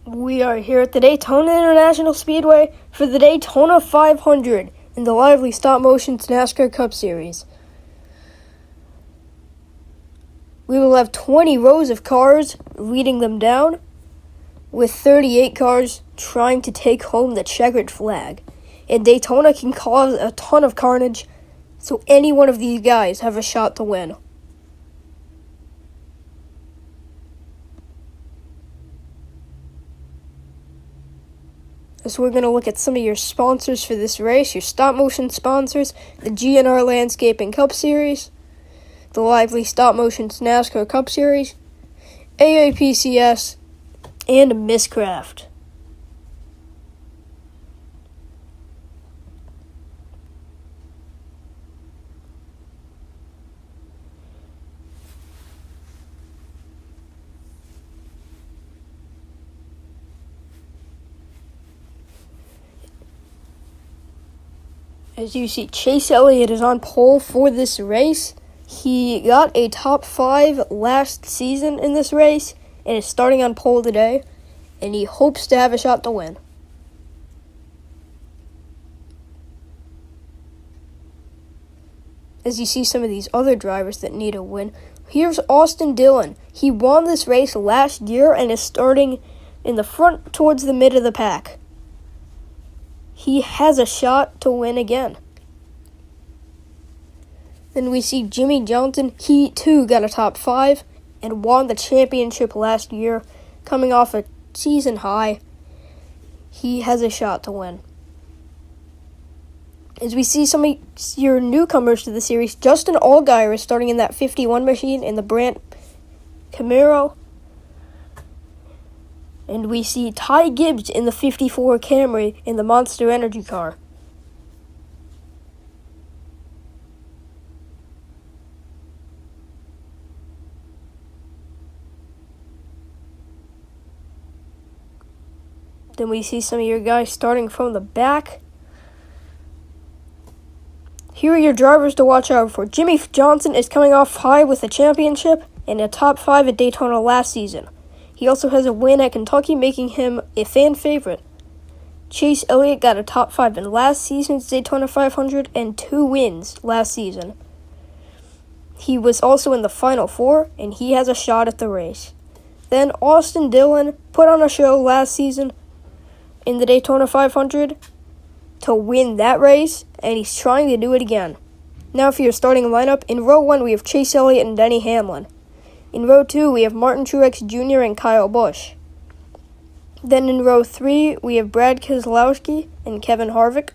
We are here at the Daytona International Speedway for the Daytona 500 in the lively StopMotion Nascar Cup Series. We will have 20 rows of cars leading them down, with 38 cars trying to take home the checkered flag. And Daytona can cause a ton of carnage, so any one of these guys have a shot to win. So we're going to look at some of your sponsors for this race, your StopMotion sponsors, the GNR Landscaping Cup Series, the lively StopMotion NASCAR Cup Series, AAPCS, and Misscraft. As you see, Chase Elliott is on pole for this race. He got a top 5 last season in this race and is starting on pole today, and he hopes to have a shot to win. As you see some of these other drivers that need a win, here's Austin Dillon. He won this race last year and is starting in the front towards the mid of the pack. He has a shot to win again. Then we see Jimmie Johnson. He too got a top 5 and won the championship last year, coming off a season high. He has a shot to win. As we see some of your newcomers to the series, Justin Allgaier is starting in that 51 machine in the Brandt Camaro. And we see Ty Gibbs in the 54 Camry in the Monster Energy car. Then we see some of your guys starting from the back. Here are your drivers to watch out for. Jimmie Johnson is coming off high with a championship and a top 5 at Daytona last season. He also has a win at Kentucky, making him a fan favorite. Chase Elliott got a top 5 in last season's Daytona 500 and 2 wins last season. He was also in the Final Four, and he has a shot at the race. Then Austin Dillon put on a show last season in the Daytona 500 to win that race, and he's trying to do it again. Now for your starting lineup, in row 1 we have Chase Elliott and Denny Hamlin. In row 2, we have Martin Truex Jr. and Kyle Busch. Then in row 3, we have Brad Keselowski and Kevin Harvick.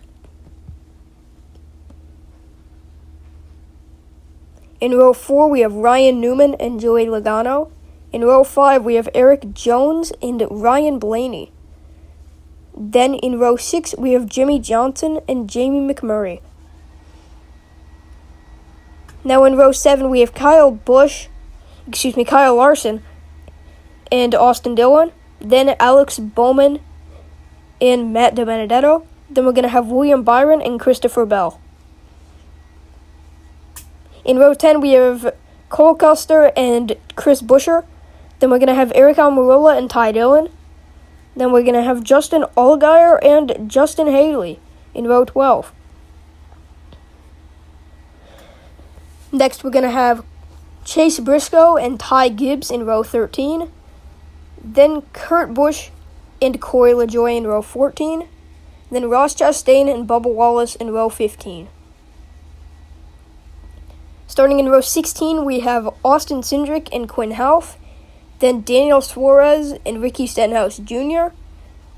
In row 4, we have Ryan Newman and Joey Logano. In row 5, we have Eric Jones and Ryan Blaney. Then in row 6, we have Jimmie Johnson and Jamie McMurray. Now in row 7, we have Kyle Larson and Austin Dillon. Then Alex Bowman and Matt DiBenedetto. Then we're going to have William Byron and Christopher Bell. In row 10, we have Cole Custer and Chris Buescher. Then we're going to have Eric Almirola and Ty Dillon. Then we're going to have Justin Allgaier and Justin Haley in row 12. Next, we're going to have Chase Briscoe and Ty Gibbs in row 13. Then Kurt Busch and Corey LaJoie in row 14. Then Ross Chastain and Bubba Wallace in row 15. Starting in row 16, we have Austin Cindric and Quinn Houff. Then Daniel Suarez and Ricky Stenhouse Jr.,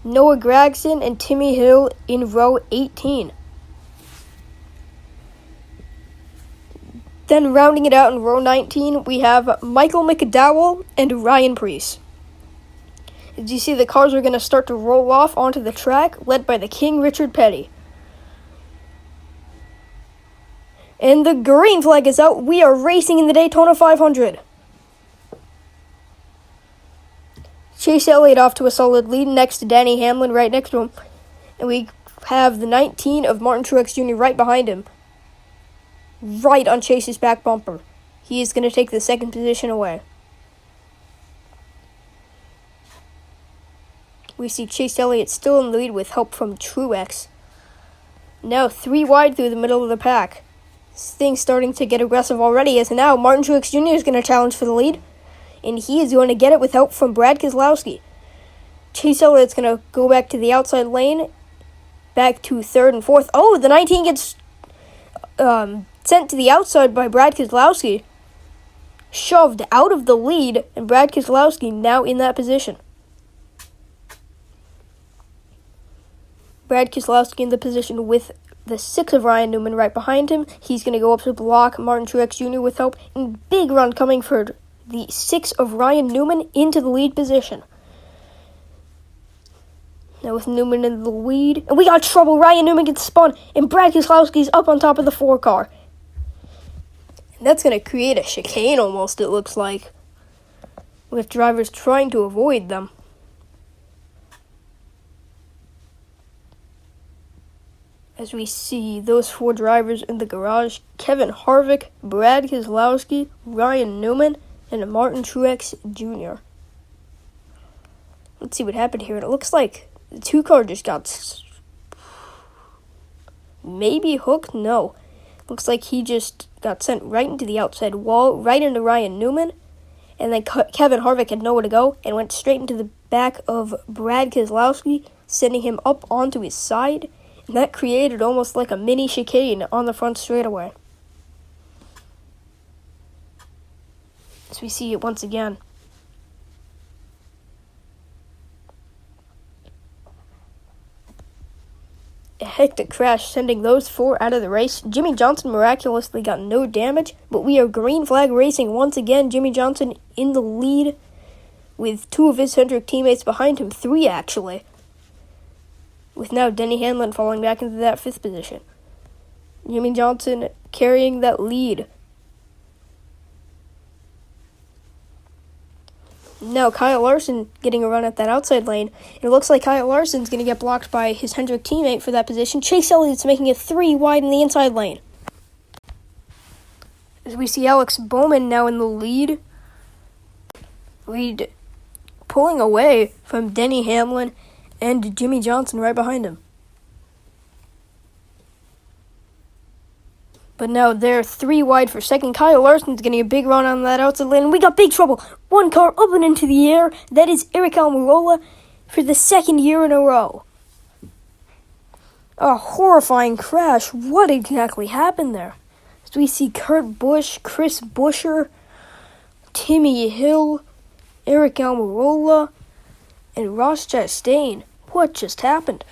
Noah Gragson and Timmy Hill in row 18. Then rounding it out in row 19, we have Michael McDowell and Ryan Preece. As you see, the cars are going to start to roll off onto the track, led by the King, Richard Petty. And the green flag is out. We are racing in the Daytona 500. Chase Elliott off to a solid lead next to Denny Hamlin right next to him. And we have the 19 of Martin Truex Jr. right behind him. Right on Chase's back bumper. He is going to take the second position away. We see Chase Elliott still in the lead with help from Truex. Now 3 wide through the middle of the pack. This thing's starting to get aggressive already, as now Martin Truex Jr. is going to challenge for the lead. And he is going to get it with help from Brad Keselowski. Chase Elliott's going to go back to the outside lane. Back to 3rd and 4th. Oh, the 19 gets sent to the outside by Brad Keselowski. Shoved out of the lead, and Brad Keselowski now in that position. Brad Keselowski in the position with the 6 of Ryan Newman right behind him. He's going to go up to block Martin Truex Jr. with help. And big run coming for the 6 of Ryan Newman into the lead position. Now with Newman in the lead. And we got trouble. Ryan Newman gets spun. And Brad Keselowski's up on top of the 4 car. And that's going to create a chicane almost, it looks like. With drivers trying to avoid them. As we see those 4 drivers in the garage, Kevin Harvick, Brad Keselowski, Ryan Newman, and Martin Truex Jr. Let's see what happened here. It looks like the 2 car just got maybe hooked? No. Looks like he just got sent right into the outside wall, right into Ryan Newman. And then Kevin Harvick had nowhere to go and went straight into the back of Brad Keselowski, sending him up onto his side. And that created almost like a mini chicane on the front straightaway. As we see it once again. A hectic crash sending those 4 out of the race. Jimmie Johnson miraculously got no damage, but we are green flag racing once again. Jimmie Johnson in the lead with 2 of his Hendrick teammates behind him, 3 actually. With now Denny Hamlin falling back into that 5th position. Jimmie Johnson carrying that lead. Now Kyle Larson getting a run at that outside lane. It looks like Kyle Larson's going to get blocked by his Hendrick teammate for that position. Chase Elliott's making it 3 wide in the inside lane. As we see Alex Bowman now in the lead. Pulling away from Denny Hamlin and Jimmie Johnson right behind him. But now they're 3 wide for second. Kyle Larson's getting a big run on that outside lane. And we got big trouble. 1 car up and into the air. That is Eric Almirola for the 2nd year in a row. A horrifying crash. What exactly happened there? As we see Kurt Busch, Chris Buescher, Timmy Hill, Eric Almirola, and Ross Chastain. What just happened?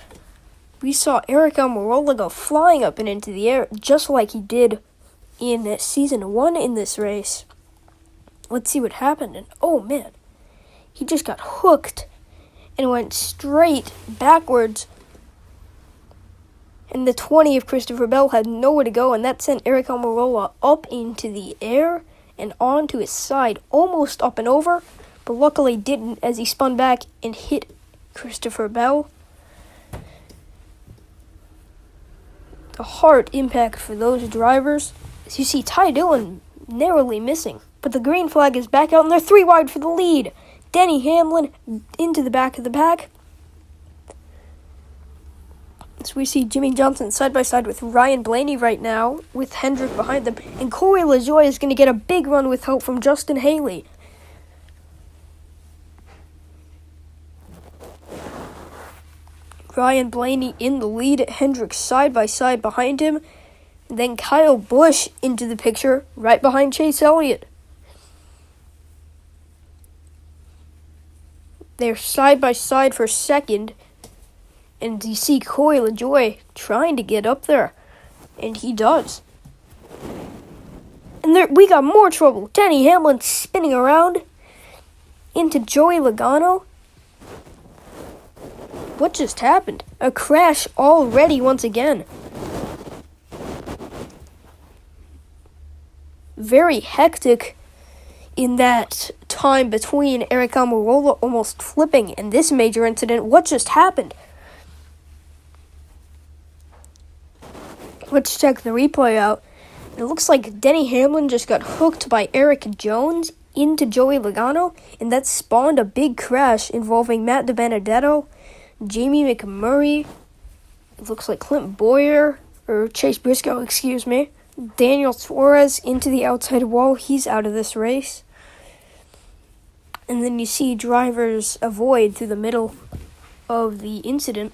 We saw Eric Almirola go flying up and into the air, just like he did in Season 1 in this race. Let's see what happened. And oh man, he just got hooked and went straight backwards. And the 20 of Christopher Bell had nowhere to go, and that sent Eric Almirola up into the air and onto his side, almost up and over, but luckily didn't as he spun back and hit Christopher Bell. A hard impact for those drivers. As you see Ty Dillon narrowly missing, but the green flag is back out and they're 3 wide for the lead. Denny Hamlin into the back of the pack. As we see Jimmie Johnson side by side with Ryan Blaney right now, with Hendrick behind them, and Corey LaJoie is going to get a big run with help from Justin Haley. Ryan Blaney in the lead, Hendrick side by side behind him. Then Kyle Busch into the picture, right behind Chase Elliott. They're side by side for second. And you see Corey LaJoie trying to get up there. And he does. And there we got more trouble. Denny Hamlin spinning around into Joey Logano. What just happened? A crash already once again. Very hectic in that time between Eric Almirola almost flipping and this major incident. What just happened? Let's check the replay out. It looks like Denny Hamlin just got hooked by Eric Jones into Joey Logano, and that spawned a big crash involving Matt DiBenedetto Jamie McMurray. It looks like Clint Boyer, or Chase Briscoe, excuse me. Daniel Suarez into the outside wall. He's out of this race. And then you see drivers avoid through the middle of the incident.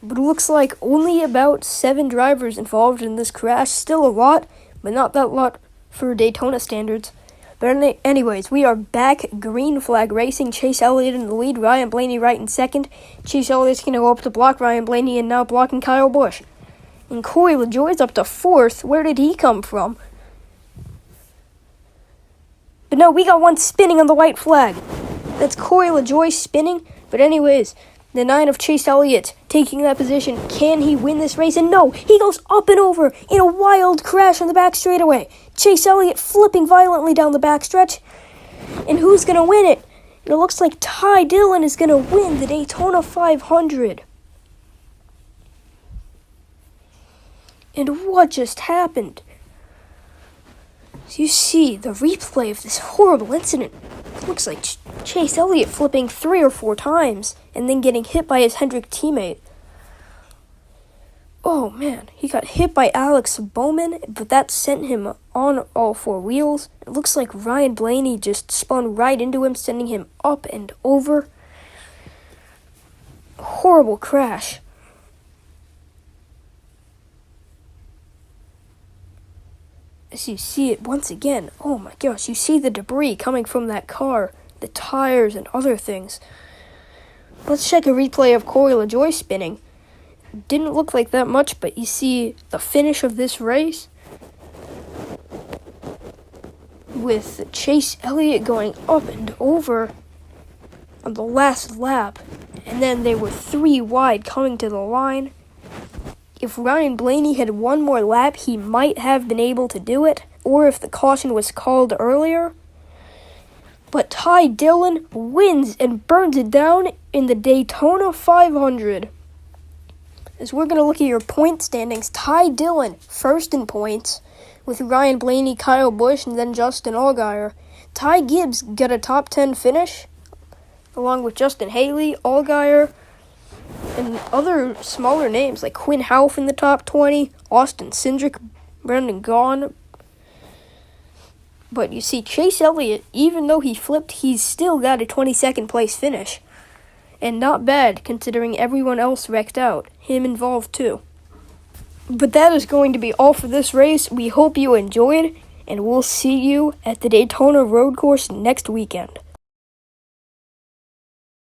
But it looks like only about 7 drivers involved in this crash. Still a lot, but not that lot for Daytona standards. But anyways, we are back. Green flag racing. Chase Elliott in the lead. Ryan Blaney right in second. Chase Elliott's going to go up to block Ryan Blaney and now blocking Kyle Busch. And Corey LaJoie's up to 4th. Where did he come from? But no, we got one spinning on the white flag. That's Corey LaJoie spinning. But anyways, the 9 of Chase Elliott taking that position. Can he win this race? And no, he goes up and over in a wild crash on the back straightaway. Chase Elliott flipping violently down the backstretch. And who's going to win it? It looks like Ty Dillon is going to win the Daytona 500. And what just happened? So you see the replay of this horrible incident. It looks like Chase Elliott flipping 3 or 4 times and then getting hit by his Hendrick teammate. Oh man, he got hit by Alex Bowman, but that sent him on all 4 wheels. It looks like Ryan Blaney just spun right into him, sending him up and over. Horrible crash. As you see it once again, oh my gosh, you see the debris coming from that car, the tires and other things. Let's check a replay of Corey LaJoie spinning. Didn't look like that much, but you see the finish of this race with Chase Elliott going up and over on the last lap, and then they were 3 wide coming to the line. If Ryan Blaney had one more lap, he might have been able to do it, or if the caution was called earlier. But Ty Dillon wins and burns it down in the Daytona 500. As we're going to look at your point standings, Ty Dillon first in points, with Ryan Blaney, Kyle Busch, and then Justin Allgaier. Ty Gibbs got a top 10 finish, along with Justin Haley, Allgaier, and other smaller names like Quinn Houff in the top 20, Austin Cindric, Brendan Gaughan. But you see, Chase Elliott, even though he flipped, he's still got a 22nd place finish. And not bad, considering everyone else wrecked out, him involved too. But that is going to be all for this race. We hope you enjoyed, and we'll see you at the Daytona Road Course next weekend.